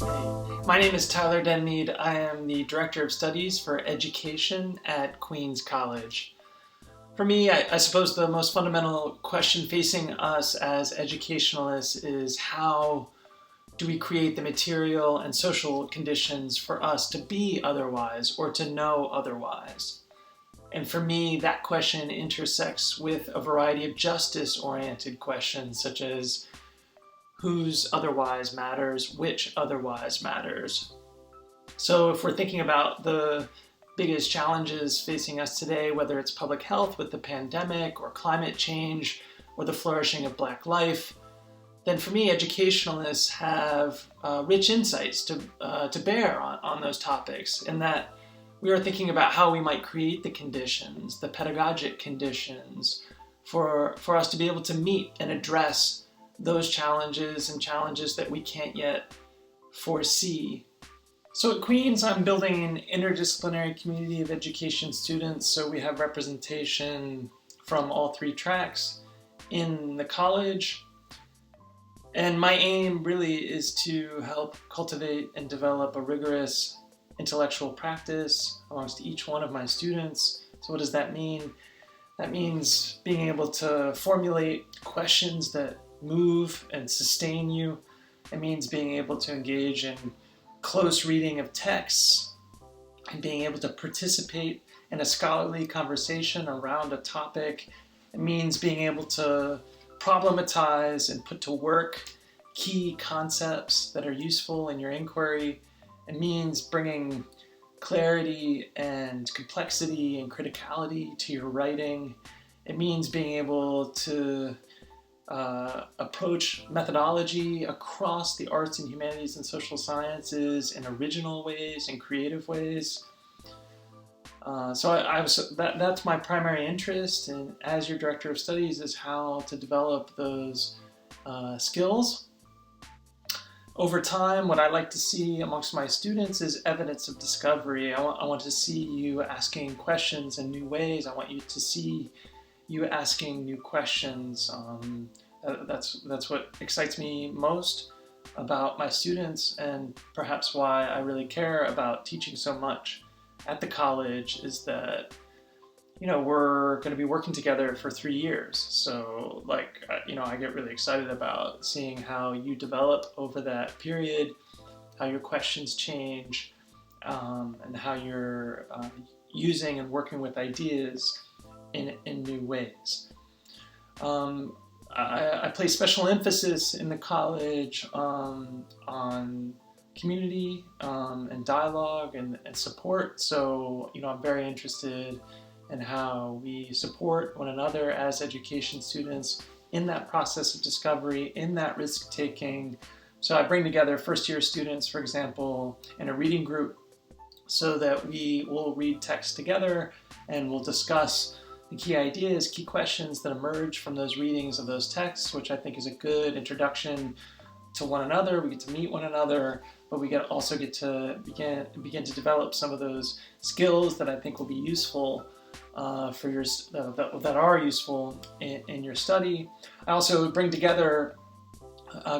My name is Tyler Denmead. I am the Director of Studies for Education at Queens College. For me, I suppose the most fundamental question facing us as educationalists is how do we create the material and social conditions for us to be otherwise or to know otherwise? And for me, that question intersects with a variety of justice-oriented questions such as whose otherwise matters, which otherwise matters. So if we're thinking about the biggest challenges facing us today, whether it's public health with the pandemic or climate change or the flourishing of Black life, then for me, educationalists have rich insights to bear on those topics, in that we are thinking about how we might create the conditions, the pedagogic conditions, for us to be able to meet and address those challenges and challenges that we can't yet foresee. So at Queens, I'm building an interdisciplinary community of education students, so we have representation from all three tracks in the college. And my aim really is to help cultivate and develop a rigorous intellectual practice amongst each one of my students. So what does that mean? That means being able to formulate questions that move and sustain you. It means being able to engage in close reading of texts and being able to participate in a scholarly conversation around a topic. It means being able to problematize and put to work key concepts that are useful in your inquiry. It means bringing clarity and complexity and criticality to your writing. It means being able to approach methodology across the arts and humanities and social sciences in original ways and creative ways. That's my primary interest, and as your director of studies is how to develop those skills. Over time, what I like to see amongst my students is evidence of discovery. I want to see you asking questions in new ways. I want you to see you asking new questions. That's what excites me most about my students, and perhaps why I really care about teaching so much at the college is that, we're going to be working together for 3 years. So I get really excited about seeing how you develop over that period, how your questions change, and how you're using and working with ideas in new ways. I place special emphasis in the college on community and dialogue and support. So, I'm very interested in how we support one another as education students in that process of discovery, in that risk-taking. So I bring together first-year students, for example, in a reading group so that we will read text together and we'll discuss the key ideas, key questions that emerge from those readings of those texts, which I think is a good introduction to one another. We get to meet one another, but we also get to begin to develop some of those skills that I think will be useful for your that are useful in your study. I also bring together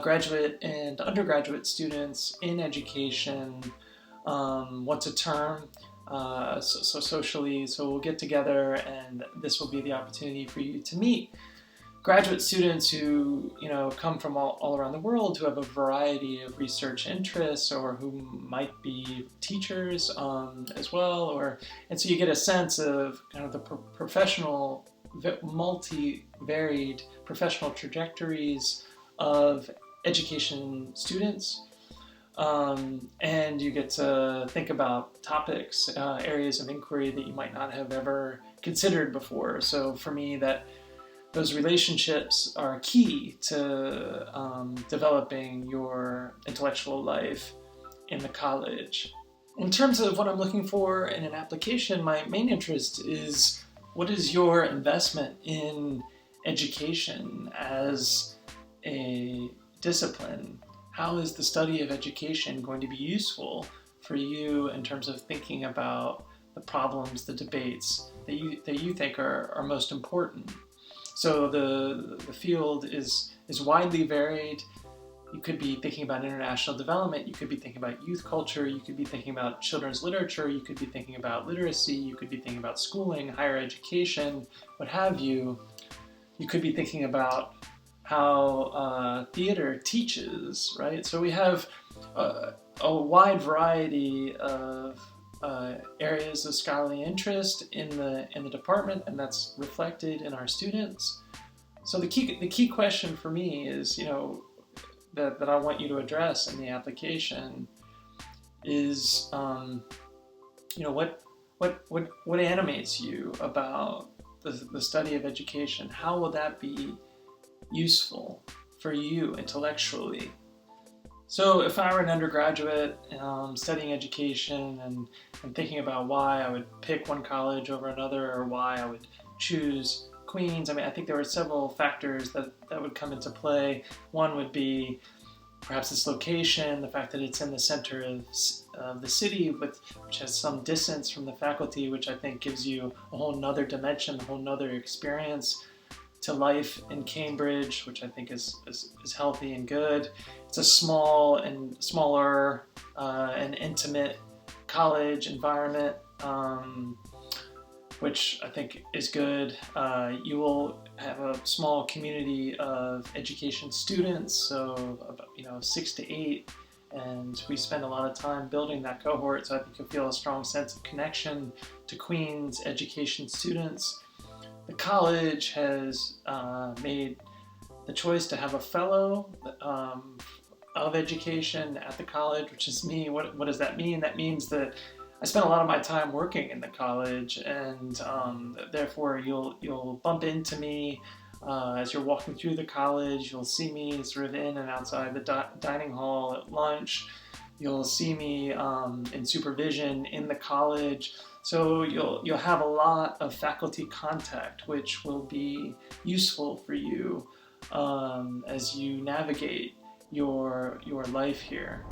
graduate and undergraduate students in education once a term. So socially, so we'll get together, and this will be the opportunity for you to meet graduate students who come from all around the world, who have a variety of research interests, or who might be teachers as well, and so you get a sense of kind of the professional, multi-varied professional trajectories of education students. And you get to think about topics, areas of inquiry that you might not have ever considered before. So for me, those relationships are key to developing your intellectual life in the college. In terms of what I'm looking for in an application, my main interest is what is your investment in education as a discipline? How is the study of education going to be useful for you in terms of thinking about the problems, the debates that you think are most important? So the field is widely varied. You could be thinking about international development, you could be thinking about youth culture, you could be thinking about children's literature, you could be thinking about literacy, you could be thinking about schooling, higher education, what have you. You could be thinking about how theater teaches, right? So we have a wide variety of areas of scholarly interest in the department, and that's reflected in our students. So the key question for me is, that I want you to address in the application is, what animates you about the study of education? How will that be useful for you intellectually? So if I were an undergraduate studying education and thinking about why I would pick one college over another, or why I would choose Queens, I think there were several factors that would come into play. One would be perhaps its location, the fact that it's in the center of the city, which has some distance from the faculty, which I think gives you a whole nother dimension, a whole nother experience to life in Cambridge, which I think is healthy and good. It's a smaller and intimate college environment, which I think is good. You will have a small community of education students, so about 6 to 8, and we spend a lot of time building that cohort, so I think you'll feel a strong sense of connection to Queen's education students. The college has made the choice to have a fellow of education at the college, which is me. What does that mean? That means that I spent a lot of my time working in the college, and therefore you'll bump into me as you're walking through the college. You'll see me sort of in and outside the dining hall at lunch. You'll see me in supervision in the college. So you'll have a lot of faculty contact, which will be useful for you as you navigate your life here.